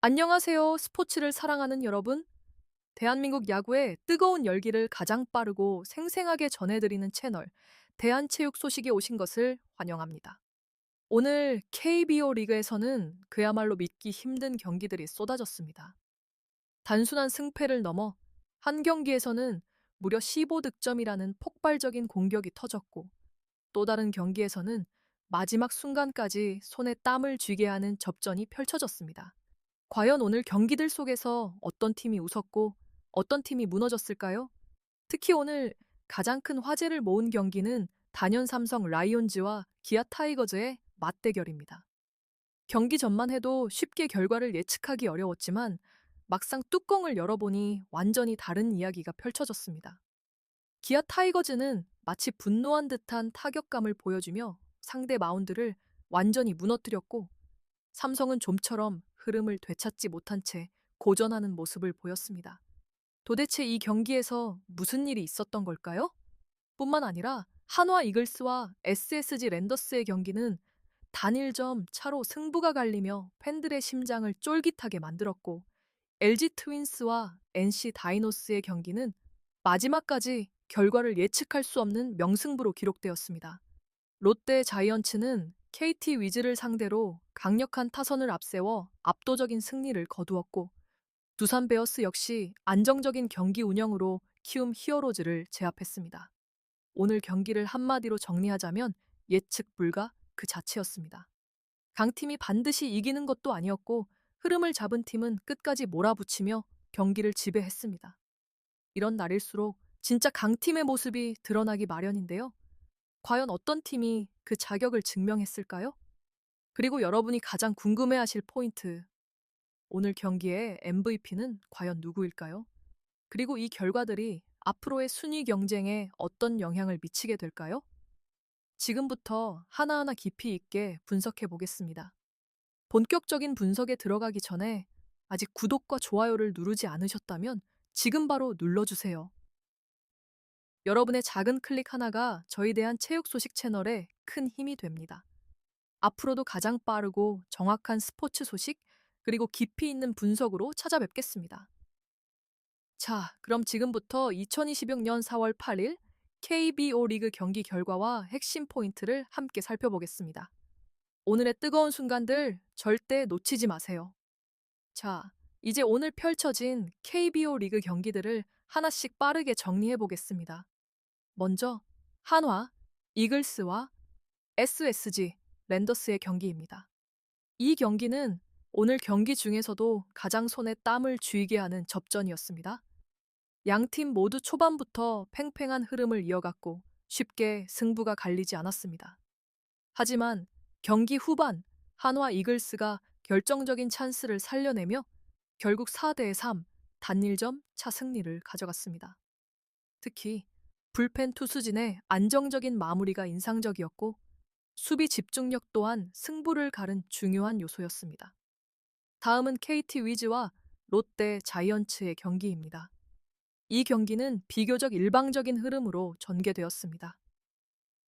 안녕하세요. 스포츠를 사랑하는 여러분. 대한민국 야구의 뜨거운 열기를 가장 빠르고 생생하게 전해드리는 채널, 대한체육 소식에 오신 것을 환영합니다. 오늘 KBO 리그에서는 그야말로 믿기 힘든 경기들이 쏟아졌습니다. 단순한 승패를 넘어 한 경기에서는 무려 15득점이라는 폭발적인 공격이 터졌고, 또 다른 경기에서는 마지막 순간까지 손에 땀을 쥐게 하는 접전이 펼쳐졌습니다. 과연 오늘 경기들 속에서 어떤 팀이 웃었고 어떤 팀이 무너졌을까요? 특히 오늘 가장 큰 화제를 모은 경기는 단연 삼성 라이온즈와 기아 타이거즈의 맞대결입니다. 경기 전만 해도 쉽게 결과를 예측하기 어려웠지만 막상 뚜껑을 열어보니 완전히 다른 이야기가 펼쳐졌습니다. 기아 타이거즈는 마치 분노한 듯한 타격감을 보여주며 상대 마운드를 완전히 무너뜨렸고, 삼성은 좀처럼 흐름을 되찾지 못한 채 고전하는 모습을 보였습니다. 도대체 이 경기에서 무슨 일이 있었던 걸까요? 뿐만 아니라 한화 이글스와 SSG 랜더스의 경기는 단일점 차로 승부가 갈리며 팬들의 심장을 쫄깃하게 만들었고, LG 트윈스와 NC 다이노스의 경기는 마지막까지 결과를 예측할 수 없는 명승부로 기록되었습니다. 롯데 자이언츠는 KT 위즈를 상대로 강력한 타선을 앞세워 압도적인 승리를 거두었고, 두산 베어스 역시 안정적인 경기 운영으로 키움 히어로즈를 제압했습니다. 오늘 경기를 한마디로 정리하자면 예측 불가 그 자체였습니다. 강팀이 반드시 이기는 것도 아니었고, 흐름을 잡은 팀은 끝까지 몰아붙이며 경기를 지배했습니다. 이런 날일수록 진짜 강팀의 모습이 드러나기 마련인데요. 과연 어떤 팀이 그 자격을 증명했을까요? 그리고 여러분이 가장 궁금해하실 포인트, 오늘 경기의 MVP는 과연 누구일까요? 그리고 이 결과들이 앞으로의 순위 경쟁에 어떤 영향을 미치게 될까요? 지금부터 하나하나 깊이 있게 분석해 보겠습니다. 본격적인 분석에 들어가기 전에 아직 구독과 좋아요를 누르지 않으셨다면 지금 바로 눌러주세요. 여러분의 작은 클릭 하나가 저희 대한 체육 소식 채널에 큰 힘이 됩니다. 앞으로도 가장 빠르고 정확한 스포츠 소식, 그리고 깊이 있는 분석으로 찾아뵙겠습니다. 자, 그럼 지금부터 2026년 4월 8일 KBO 리그 경기 결과와 핵심 포인트를 함께 살펴보겠습니다. 오늘의 뜨거운 순간들 절대 놓치지 마세요. 자, 이제 오늘 펼쳐진 KBO 리그 경기들을 하나씩 빠르게 정리해 보겠습니다. 먼저 한화, 이글스와 SSG, 랜더스의 경기입니다. 이 경기는 오늘 경기 중에서도 가장 손에 땀을 쥐게 하는 접전이었습니다. 양팀 모두 초반부터 팽팽한 흐름을 이어갔고 쉽게 승부가 갈리지 않았습니다. 하지만 경기 후반 한화 이글스가 결정적인 찬스를 살려내며 결국 4대 3 단일점 차 승리를 가져갔습니다. 특히 불펜 투수진의 안정적인 마무리가 인상적이었고, 수비 집중력 또한 승부를 가른 중요한 요소였습니다. 다음은 KT 위즈와 롯데 자이언츠의 경기입니다. 이 경기는 비교적 일방적인 흐름으로 전개되었습니다.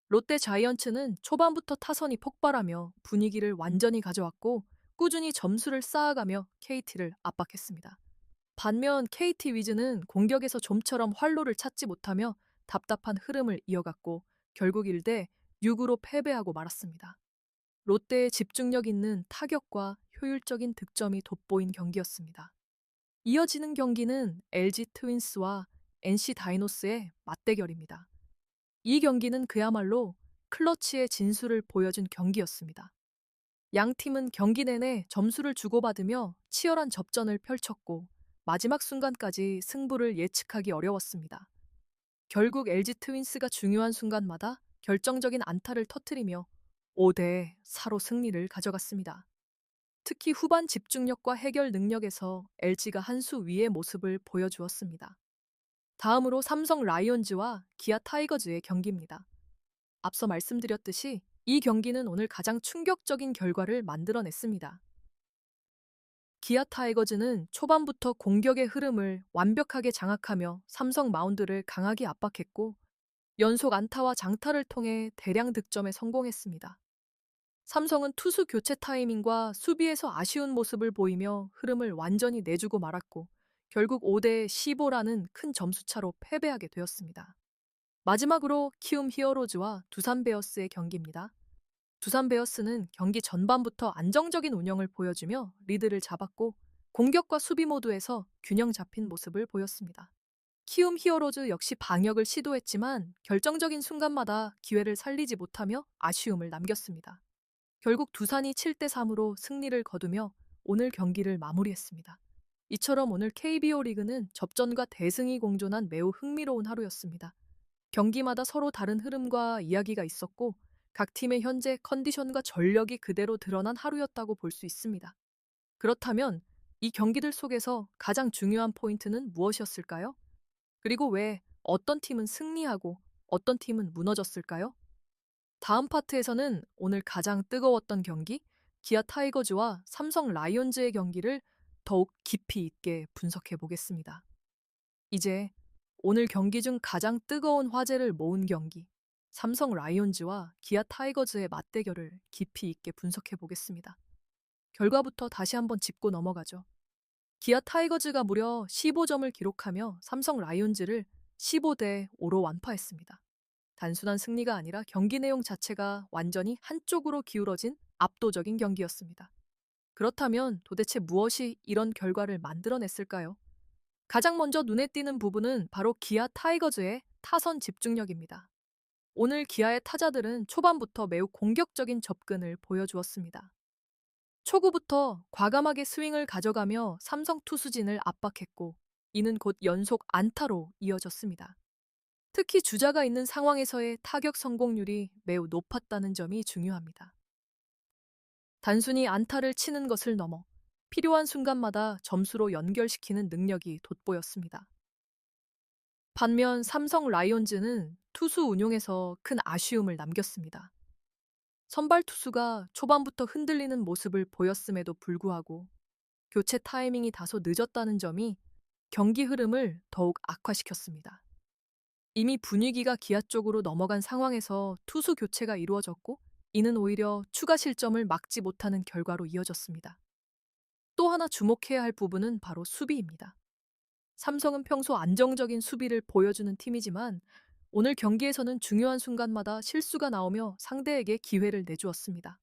롯데 자이언츠는 초반부터 타선이 폭발하며 분위기를 완전히 가져왔고, 꾸준히 점수를 쌓아가며 KT를 압박했습니다. 반면 KT 위즈는 공격에서 좀처럼 활로를 찾지 못하며 답답한 흐름을 이어갔고 결국 1대 6으로 패배하고 말았습니다. 롯데의 집중력 있는 타격과 효율적인 득점이 돋보인 경기였습니다. 이어지는 경기는 LG 트윈스와 NC 다이노스의 맞대결입니다. 이 경기는 그야말로 클러치의 진수를 보여준 경기였습니다. 양 팀은 경기 내내 점수를 주고받으며 치열한 접전을 펼쳤고 마지막 순간까지 승부를 예측하기 어려웠습니다. 결국 LG 트윈스가 중요한 순간마다 결정적인 안타를 터뜨리며 5대 4로 승리를 가져갔습니다. 특히 후반 집중력과 해결 능력에서 LG가 한 수 위의 모습을 보여주었습니다. 다음으로 삼성 라이온즈와 기아 타이거즈의 경기입니다. 앞서 말씀드렸듯이 이 경기는 오늘 가장 충격적인 결과를 만들어냈습니다. 기아 타이거즈는 초반부터 공격의 흐름을 완벽하게 장악하며 삼성 마운드를 강하게 압박했고, 연속 안타와 장타를 통해 대량 득점에 성공했습니다. 삼성은 투수 교체 타이밍과 수비에서 아쉬운 모습을 보이며 흐름을 완전히 내주고 말았고 결국 5대 15라는 큰 점수차로 패배하게 되었습니다. 마지막으로 키움 히어로즈와 두산 베어스의 경기입니다. 두산 베어스는 경기 전반부터 안정적인 운영을 보여주며 리드를 잡았고 공격과 수비 모두에서 균형 잡힌 모습을 보였습니다. 키움 히어로즈 역시 방역을 시도했지만 결정적인 순간마다 기회를 살리지 못하며 아쉬움을 남겼습니다. 결국 두산이 7대 3으로 승리를 거두며 오늘 경기를 마무리했습니다. 이처럼 오늘 KBO 리그는 접전과 대승이 공존한 매우 흥미로운 하루였습니다. 경기마다 서로 다른 흐름과 이야기가 있었고 각 팀의 현재 컨디션과 전력이 그대로 드러난 하루였다고 볼 수 있습니다. 그렇다면 이 경기들 속에서 가장 중요한 포인트는 무엇이었을까요? 그리고 왜 어떤 팀은 승리하고 어떤 팀은 무너졌을까요? 다음 파트에서는 오늘 가장 뜨거웠던 경기, 기아 타이거즈와 삼성 라이온즈의 경기를 더욱 깊이 있게 분석해 보겠습니다. 이제 오늘 경기 중 가장 뜨거운 화제를 모은 경기, 삼성 라이온즈와 기아 타이거즈의 맞대결을 깊이 있게 분석해 보겠습니다. 결과부터 다시 한번 짚고 넘어가죠. 기아 타이거즈가 무려 15점을 기록하며 삼성 라이온즈를 15대 5로 완파했습니다. 단순한 승리가 아니라 경기 내용 자체가 완전히 한쪽으로 기울어진 압도적인 경기였습니다. 그렇다면 도대체 무엇이 이런 결과를 만들어냈을까요? 가장 먼저 눈에 띄는 부분은 바로 기아 타이거즈의 타선 집중력입니다. 오늘 기아의 타자들은 초반부터 매우 공격적인 접근을 보여주었습니다. 초구부터 과감하게 스윙을 가져가며 삼성 투수진을 압박했고, 이는 곧 연속 안타로 이어졌습니다. 특히 주자가 있는 상황에서의 타격 성공률이 매우 높았다는 점이 중요합니다. 단순히 안타를 치는 것을 넘어 필요한 순간마다 점수로 연결시키는 능력이 돋보였습니다. 반면 삼성 라이온즈는 투수 운용에서 큰 아쉬움을 남겼습니다. 선발 투수가 초반부터 흔들리는 모습을 보였음에도 불구하고 교체 타이밍이 다소 늦었다는 점이 경기 흐름을 더욱 악화시켰습니다. 이미 분위기가 기아 쪽으로 넘어간 상황에서 투수 교체가 이루어졌고 이는 오히려 추가 실점을 막지 못하는 결과로 이어졌습니다. 또 하나 주목해야 할 부분은 바로 수비입니다. 삼성은 평소 안정적인 수비를 보여주는 팀이지만 오늘 경기에서는 중요한 순간마다 실수가 나오며 상대에게 기회를 내주었습니다.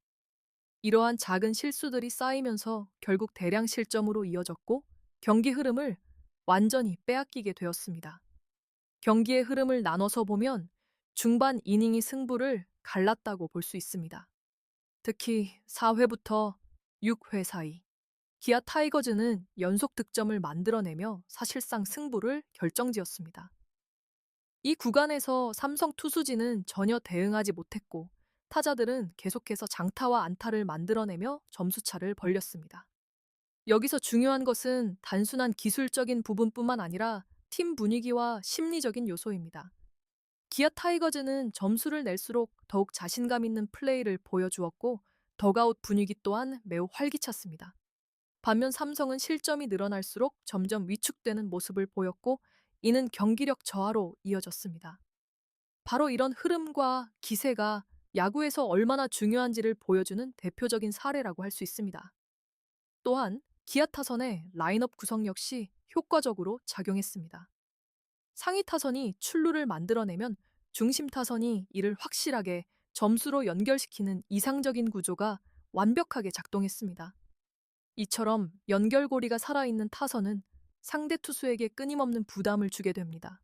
이러한 작은 실수들이 쌓이면서 결국 대량 실점으로 이어졌고 경기 흐름을 완전히 빼앗기게 되었습니다. 경기의 흐름을 나눠서 보면 중반 이닝이 승부를 갈랐다고 볼 수 있습니다. 특히 4회부터 6회 사이 기아 타이거즈는 연속 득점을 만들어내며 사실상 승부를 결정지었습니다. 이 구간에서 삼성 투수진은 전혀 대응하지 못했고 타자들은 계속해서 장타와 안타를 만들어내며 점수차를 벌렸습니다. 여기서 중요한 것은 단순한 기술적인 부분뿐만 아니라 팀 분위기와 심리적인 요소입니다. 기아 타이거즈는 점수를 낼수록 더욱 자신감 있는 플레이를 보여주었고 덕아웃 분위기 또한 매우 활기찼습니다. 반면 삼성은 실점이 늘어날수록 점점 위축되는 모습을 보였고 이는 경기력 저하로 이어졌습니다. 바로 이런 흐름과 기세가 야구에서 얼마나 중요한지를 보여주는 대표적인 사례라고 할 수 있습니다. 또한 기아 타선의 라인업 구성 역시 효과적으로 작용했습니다. 상위 타선이 출루를 만들어내면 중심 타선이 이를 확실하게 점수로 연결시키는 이상적인 구조가 완벽하게 작동했습니다. 이처럼 연결고리가 살아있는 타선은 상대 투수에게 끊임없는 부담을 주게 됩니다.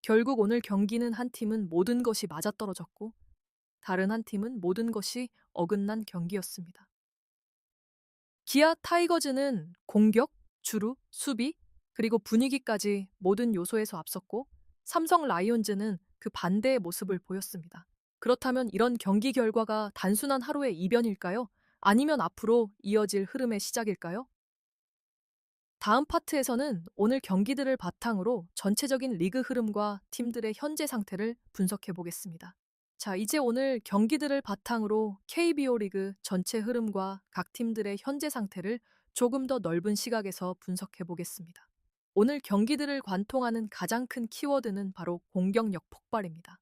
결국 오늘 경기는 한 팀은 모든 것이 맞아떨어졌고 다른 한 팀은 모든 것이 어긋난 경기였습니다. 기아 타이거즈는 공격, 주루, 수비, 그리고 분위기까지 모든 요소에서 앞섰고 삼성 라이온즈는 그 반대의 모습을 보였습니다. 그렇다면 이런 경기 결과가 단순한 하루의 이변일까요? 아니면 앞으로 이어질 흐름의 시작일까요? 다음 파트에서는 오늘 경기들을 바탕으로 전체적인 리그 흐름과 팀들의 현재 상태를 분석해 보겠습니다. 자, 이제 오늘 경기들을 바탕으로 KBO 리그 전체 흐름과 각 팀들의 현재 상태를 조금 더 넓은 시각에서 분석해 보겠습니다. 오늘 경기들을 관통하는 가장 큰 키워드는 바로 공격력 폭발입니다.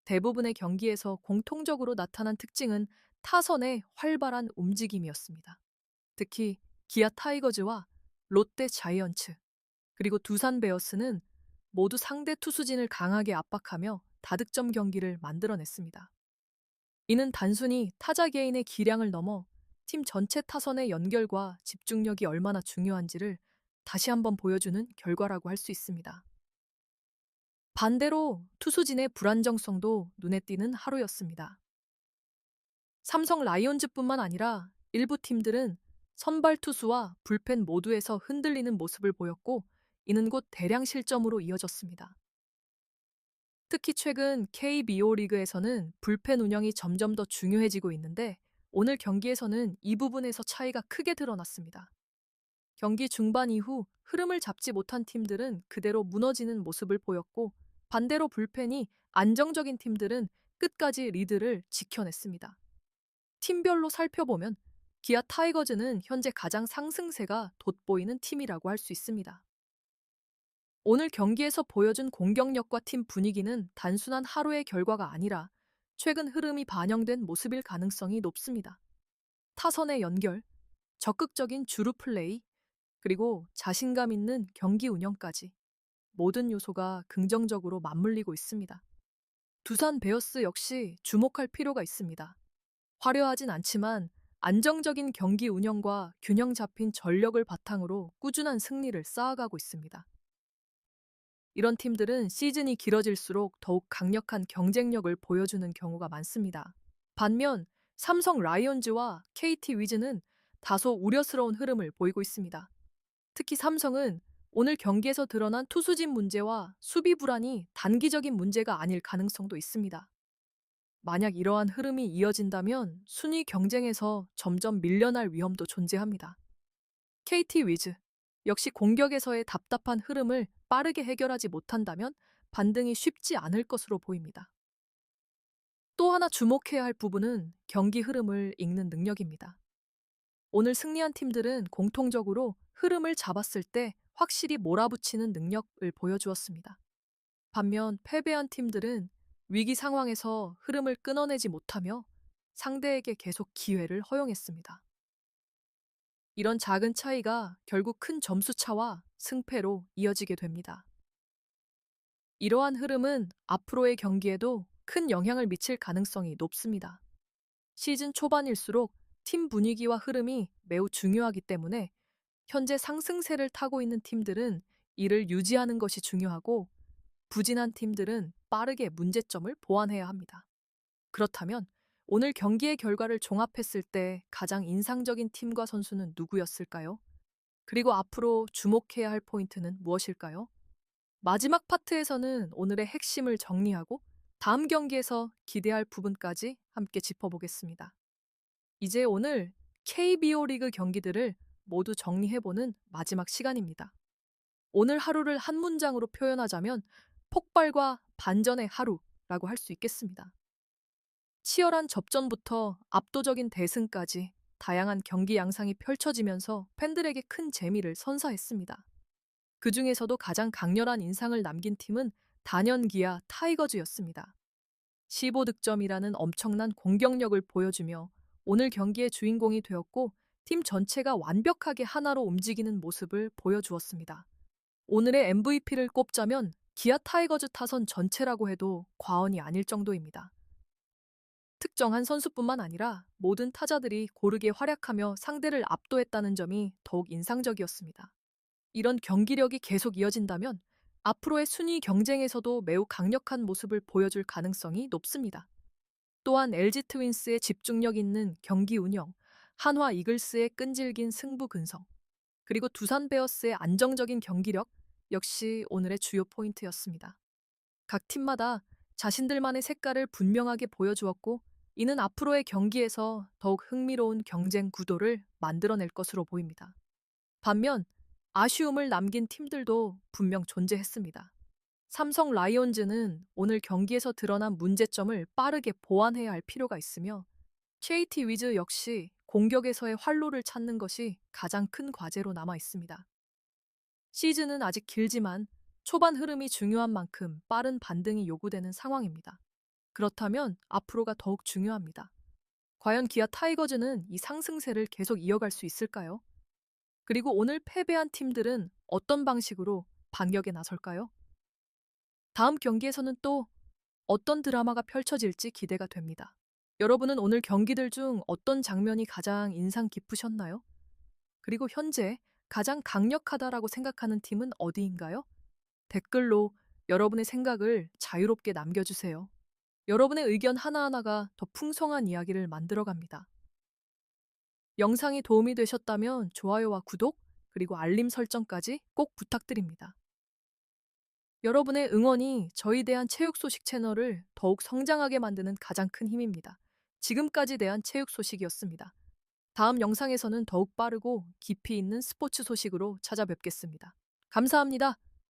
대부분의 경기에서 공통적으로 나타난 특징은 타선의 활발한 움직임이었습니다. 특히 기아 타이거즈와 롯데 자이언츠, 그리고 두산 베어스는 모두 상대 투수진을 강하게 압박하며 다득점 경기를 만들어냈습니다. 이는 단순히 타자 개인의 기량을 넘어 팀 전체 타선의 연결과 집중력이 얼마나 중요한지를 다시 한번 보여주는 결과라고 할 수 있습니다. 반대로 투수진의 불안정성도 눈에 띄는 하루였습니다. 삼성 라이온즈뿐만 아니라 일부 팀들은 선발 투수와 불펜 모두에서 흔들리는 모습을 보였고, 이는 곧 대량 실점으로 이어졌습니다. 특히 최근 KBO 리그에서는 불펜 운영이 점점 더 중요해지고 있는데, 오늘 경기에서는 이 부분에서 차이가 크게 드러났습니다. 경기 중반 이후 흐름을 잡지 못한 팀들은 그대로 무너지는 모습을 보였고, 반대로 불펜이 안정적인 팀들은 끝까지 리드를 지켜냈습니다. 팀별로 살펴보면 기아 타이거즈는 현재 가장 상승세가 돋보이는 팀이라고 할 수 있습니다. 오늘 경기에서 보여준 공격력과 팀 분위기는 단순한 하루의 결과가 아니라 최근 흐름이 반영된 모습일 가능성이 높습니다. 타선의 연결, 적극적인 주루 플레이, 그리고 자신감 있는 경기 운영까지 모든 요소가 긍정적으로 맞물리고 있습니다. 두산 베어스 역시 주목할 필요가 있습니다. 화려하진 않지만 안정적인 경기 운영과 균형 잡힌 전력을 바탕으로 꾸준한 승리를 쌓아가고 있습니다. 이런 팀들은 시즌이 길어질수록 더욱 강력한 경쟁력을 보여주는 경우가 많습니다. 반면 삼성 라이온즈와 KT 위즈는 다소 우려스러운 흐름을 보이고 있습니다. 특히 삼성은 오늘 경기에서 드러난 투수진 문제와 수비 불안이 단기적인 문제가 아닐 가능성도 있습니다. 만약 이러한 흐름이 이어진다면 순위 경쟁에서 점점 밀려날 위험도 존재합니다. KT 위즈 역시 공격에서의 답답한 흐름을 빠르게 해결하지 못한다면 반등이 쉽지 않을 것으로 보입니다. 또 하나 주목해야 할 부분은 경기 흐름을 읽는 능력입니다. 오늘 승리한 팀들은 공통적으로 흐름을 잡았을 때 확실히 몰아붙이는 능력을 보여주었습니다. 반면 패배한 팀들은 위기 상황에서 흐름을 끊어내지 못하며 상대에게 계속 기회를 허용했습니다. 이런 작은 차이가 결국 큰 점수 차와 승패로 이어지게 됩니다. 이러한 흐름은 앞으로의 경기에도 큰 영향을 미칠 가능성이 높습니다. 시즌 초반일수록 팀 분위기와 흐름이 매우 중요하기 때문에 현재 상승세를 타고 있는 팀들은 이를 유지하는 것이 중요하고, 부진한 팀들은 빠르게 문제점을 보완해야 합니다. 그렇다면 오늘 경기의 결과를 종합했을 때 가장 인상적인 팀과 선수는 누구였을까요? 그리고 앞으로 주목해야 할 포인트는 무엇일까요? 마지막 파트에서는 오늘의 핵심을 정리하고 다음 경기에서 기대할 부분까지 함께 짚어보겠습니다. 이제 오늘 KBO 리그 경기들을 모두 정리해보는 마지막 시간입니다. 오늘 하루를 한 문장으로 표현하자면 폭발과 반전의 하루라고 할 수 있겠습니다. 치열한 접전부터 압도적인 대승까지 다양한 경기 양상이 펼쳐지면서 팬들에게 큰 재미를 선사했습니다. 그 중에서도 가장 강렬한 인상을 남긴 팀은 단연 기아 타이거즈였습니다. 15득점이라는 엄청난 공격력을 보여주며 오늘 경기의 주인공이 되었고, 팀 전체가 완벽하게 하나로 움직이는 모습을 보여주었습니다. 오늘의 MVP를 꼽자면 기아 타이거즈 타선 전체라고 해도 과언이 아닐 정도입니다. 특정한 선수뿐만 아니라 모든 타자들이 고르게 활약하며 상대를 압도했다는 점이 더욱 인상적이었습니다. 이런 경기력이 계속 이어진다면 앞으로의 순위 경쟁에서도 매우 강력한 모습을 보여줄 가능성이 높습니다. 또한 LG 트윈스의 집중력 있는 경기 운영, 한화 이글스의 끈질긴 승부 근성, 그리고 두산 베어스의 안정적인 경기력 역시 오늘의 주요 포인트였습니다. 각 팀마다 자신들만의 색깔을 분명하게 보여주었고, 이는 앞으로의 경기에서 더욱 흥미로운 경쟁 구도를 만들어낼 것으로 보입니다. 반면 아쉬움을 남긴 팀들도 분명 존재했습니다. 삼성 라이온즈는 오늘 경기에서 드러난 문제점을 빠르게 보완해야 할 필요가 있으며, KT 위즈 역시 공격에서의 활로를 찾는 것이 가장 큰 과제로 남아 있습니다. 시즌은 아직 길지만 초반 흐름이 중요한 만큼 빠른 반등이 요구되는 상황입니다. 그렇다면 앞으로가 더욱 중요합니다. 과연 기아 타이거즈는 이 상승세를 계속 이어갈 수 있을까요? 그리고 오늘 패배한 팀들은 어떤 방식으로 반격에 나설까요? 다음 경기에서는 또 어떤 드라마가 펼쳐질지 기대가 됩니다. 여러분은 오늘 경기들 중 어떤 장면이 가장 인상 깊으셨나요? 그리고 현재 가장 강력하다라고 생각하는 팀은 어디인가요? 댓글로 여러분의 생각을 자유롭게 남겨주세요. 여러분의 의견 하나하나가 더 풍성한 이야기를 만들어갑니다. 영상이 도움이 되셨다면 좋아요와 구독, 그리고 알림 설정까지 꼭 부탁드립니다. 여러분의 응원이 저희 대한 체육 소식 채널을 더욱 성장하게 만드는 가장 큰 힘입니다. 지금까지 대한 체육 소식이었습니다. 다음 영상에서는 더욱 빠르고 깊이 있는 스포츠 소식으로 찾아뵙겠습니다. 감사합니다.